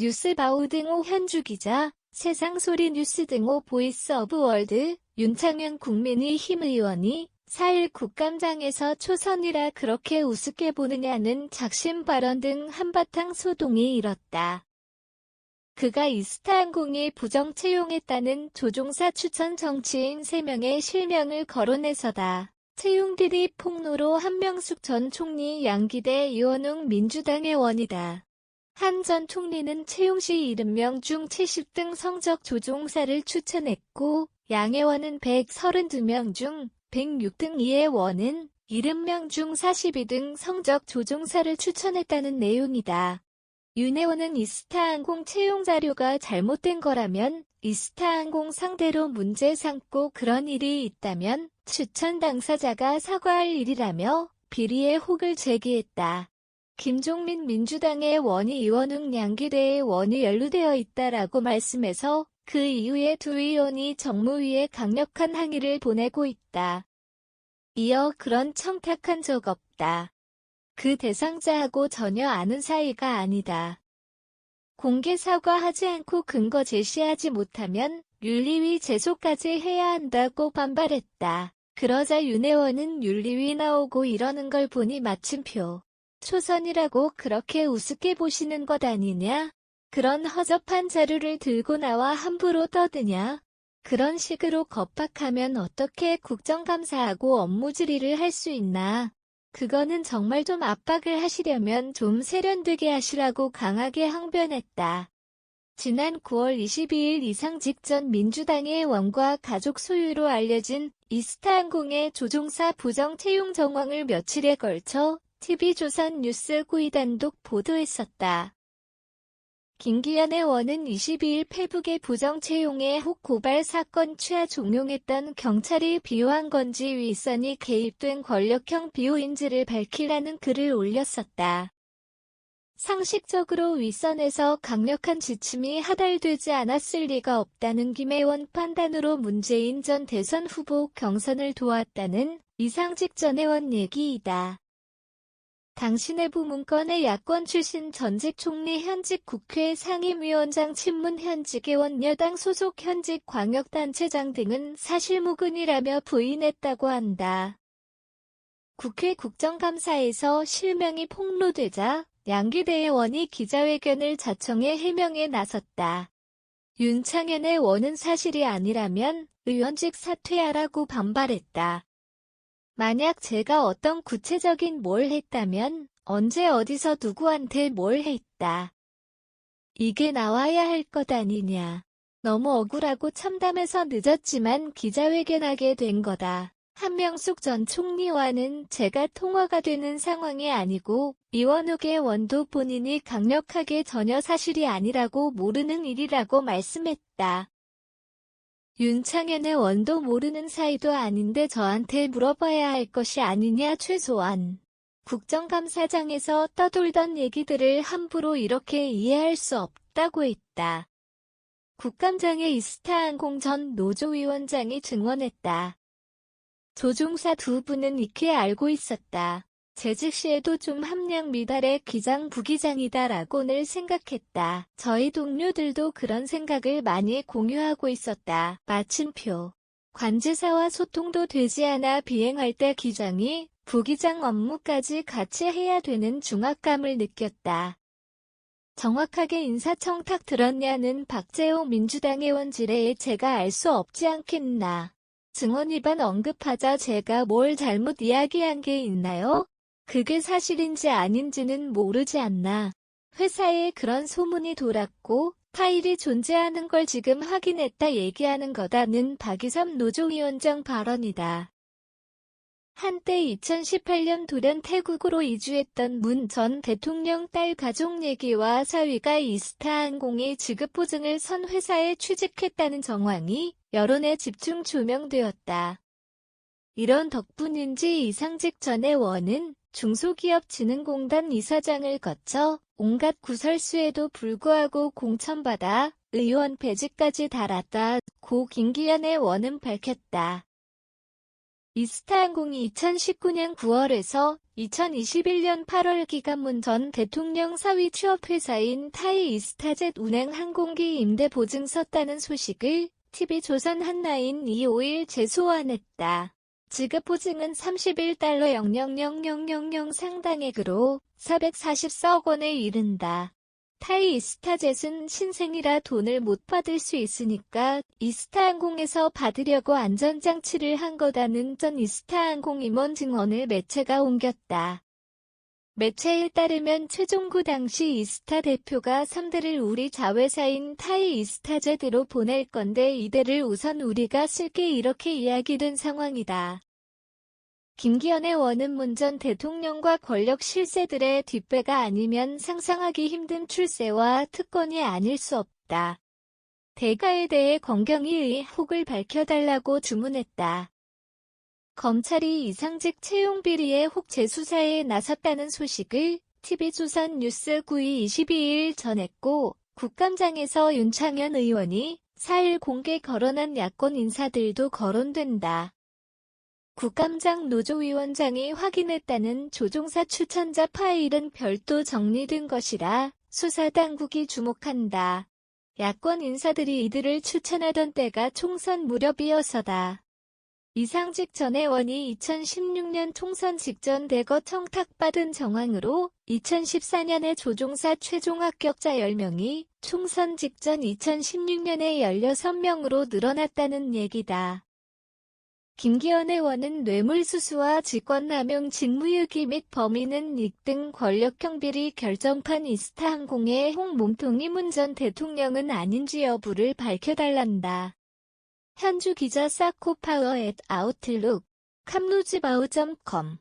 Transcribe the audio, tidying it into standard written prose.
뉴스바우 등호 현주기자, 세상소리 뉴스 등호 보이스 오브 월드, 윤창현 국민의힘 의원이 4일 국감장에서 초선이라 그렇게 우습게 보느냐는 작심 발언 등 한바탕 소동이 일었다. 그가 이스타항공이 부정 채용했다는 조종사 추천 정치인 3명의 실명을 거론해서다. 채용들이 폭로로 한명숙 전 총리, 양기대, 이원웅 민주당의 원이다. 한 전 총리는 채용 시 70명 중 70등 성적 조종사를 추천했고, 양 의원은 132명 중 106등, 이의 원은 70명 중 42등 성적 조종사를 추천했다는 내용이다. 윤 의원은 이스타항공 채용 자료가 잘못된 거라면 이스타항공 상대로 문제 삼고 그런 일이 있다면 추천 당사자가 사과할 일이라며 비리의 혹을 제기했다. 김종민 민주당의 원이 이원웅 양기대의 원이 연루되어 있다라고 말씀해서 그 이후에 두 의원이 정무위에 강력한 항의를 보내고 있다. 이어 그런 청탁한 적 없다. 그 대상자하고 전혀 아는 사이가 아니다. 공개 사과하지 않고 근거 제시하지 못하면 윤리위 제소까지 해야 한다고 반발했다. 그러자 윤 의원은 윤리위 나오고 이러는 걸 보니 마침표. 초선이라고 그렇게 우습게 보시는 것 아니냐? 그런 허접한 자료를 들고 나와 함부로 떠드냐? 그런 식으로 겁박하면 어떻게 국정감사하고 업무 질의를 할 수 있나? 그거는 정말 좀 압박을 하시려면 좀 세련되게 하시라고 강하게 항변했다. 지난 9월 22일 이상 직전 민주당의 원과 가족 소유로 알려진 이스타항공의 조종사 부정 채용 정황을 며칠에 걸쳐 TV조선 뉴스 9이 단독 보도했었다. 김기현의 원은 22일 페북에 부정 채용의 혹 고발 사건 취하 종용했던 경찰이 비호한 건지 윗선이 개입된 권력형 비호인지를 밝히라는 글을 올렸었다. 상식적으로 윗선에서 강력한 지침이 하달되지 않았을 리가 없다는 김 의원 판단으로 문재인 전 대선 후보 경선을 도왔다는 이상 직전 의원 얘기이다. 당신의 부문권의 야권 출신 전직 총리, 현직 국회 상임위원장, 친문 현직 의원, 여당 소속 현직 광역단체장 등은 사실무근이라며 부인했다고 한다. 국회 국정감사에서 실명이 폭로되자 양기대 의원이 기자회견을 자청해 해명에 나섰다. 윤창현의 원은 사실이 아니라면 의원직 사퇴하라고 반발했다. 만약 제가 어떤 구체적인 뭘 했다면 언제 어디서 누구한테 뭘 했다. 이게 나와야 할 것 아니냐. 너무 억울하고 참담해서 늦었지만 기자회견하게 된 거다. 한명숙 전 총리와는 제가 통화가 되는 상황이 아니고 이원욱의 원도 본인이 강력하게 전혀 사실이 아니라고 모르는 일이라고 말씀했다. 윤창현의 원도 모르는 사이도 아닌데 저한테 물어봐야 할 것이 아니냐. 최소한 국정감사장에서 떠돌던 얘기들을 함부로 이렇게 이해할 수 없다고 했다. 국감장에 이스타항공 전 노조위원장이 증언했다. 조종사 두 분은 익히 알고 있었다. 재직 시에도 좀 함량 미달의 기장 부기장이다라고 늘 생각했다. 저희 동료들도 그런 생각을 많이 공유하고 있었다. 마침표. 관제사와 소통도 되지 않아 비행할 때 기장이 부기장 업무까지 같이 해야 되는 중압감을 느꼈다. 정확하게 인사청탁 들었냐는 박재호 민주당 의원 질의에 제가 알 수 없지 않겠나. 증언 위반 언급하자 제가 뭘 잘못 이야기한 게 있나요? 그게 사실인지 아닌지는 모르지 않나. 회사에 그런 소문이 돌았고 파일이 존재하는 걸 지금 확인했다 얘기하는 거다는 박이섭 노조위원장 발언이다. 한때 2018년 돌연 태국으로 이주했던 문 전 대통령 딸 가족 얘기와 사위가 이스타항공이 지급보증을 선 회사에 취직했다는 정황이 여론에 집중 조명되었다. 이런 덕분인지 이상직 전 의원은 중소기업진흥공단 이사장을 거쳐 온갖 구설수에도 불구하고 공천받아 의원 배지까지 달았다고 김기현 의원은 밝혔다. 이스타항공이 2019년 9월에서 2021년 8월 기관문 전 대통령 사위 취업회사인 타이 이스타젯 운행 항공기 임대 보증서 따는 소식을 TV조선 한나인이 5일 재소환했다. 지급 보증은 31달러 0000000 상당액으로 440억 원에 이른다. 타이 이스타젯은 신생이라 돈을 못 받을 수 있으니까 이스타항공에서 받으려고 안전장치를 한 거다는 전 이스타항공 임원 증언을 매체가 옮겼다. 매체에 따르면 최종구 당시 이스타 대표가 3대를 우리 자회사인 타이 이스타젯으로 보낼 건데 이대를 우선 우리가 쓸게 이렇게 이야기된 상황이다. 김기현의 원은 문 전 대통령과 권력 실세들의 뒷배가 아니면 상상하기 힘든 출세와 특권이 아닐 수 없다. 대가에 대해 건경히 의혹을 밝혀달라고 주문했다. 검찰이 이상직 채용 비리의 혹 재수사에 나섰다는 소식을 TV조선 뉴스 9이 22일 전했고 국감장에서 윤창현 의원이 4일 공개 거론한 야권 인사들도 거론된다. 국감장 노조위원장이 확인했다는 조종사 추천자 파일은 별도 정리된 것이라 수사당국이 주목한다. 야권 인사들이 이들을 추천하던 때가 총선 무렵이어서다. 이상직 전 의원이 2016년 총선 직전 대거 청탁받은 정황으로 2014년에 조종사 최종 합격자 10명이 총선 직전 2016년에 16명으로 늘어났다는 얘기다. 김기현 의원은 뇌물수수와 직권남용 직무유기 및 범인은 익 등 권력형 비리 결정판 이스타항공의 홍 몸통이 문 전 대통령은 아닌지 여부를 밝혀달란다. 현주 기자 사코파워 @아웃룩, 캄루즈바우.com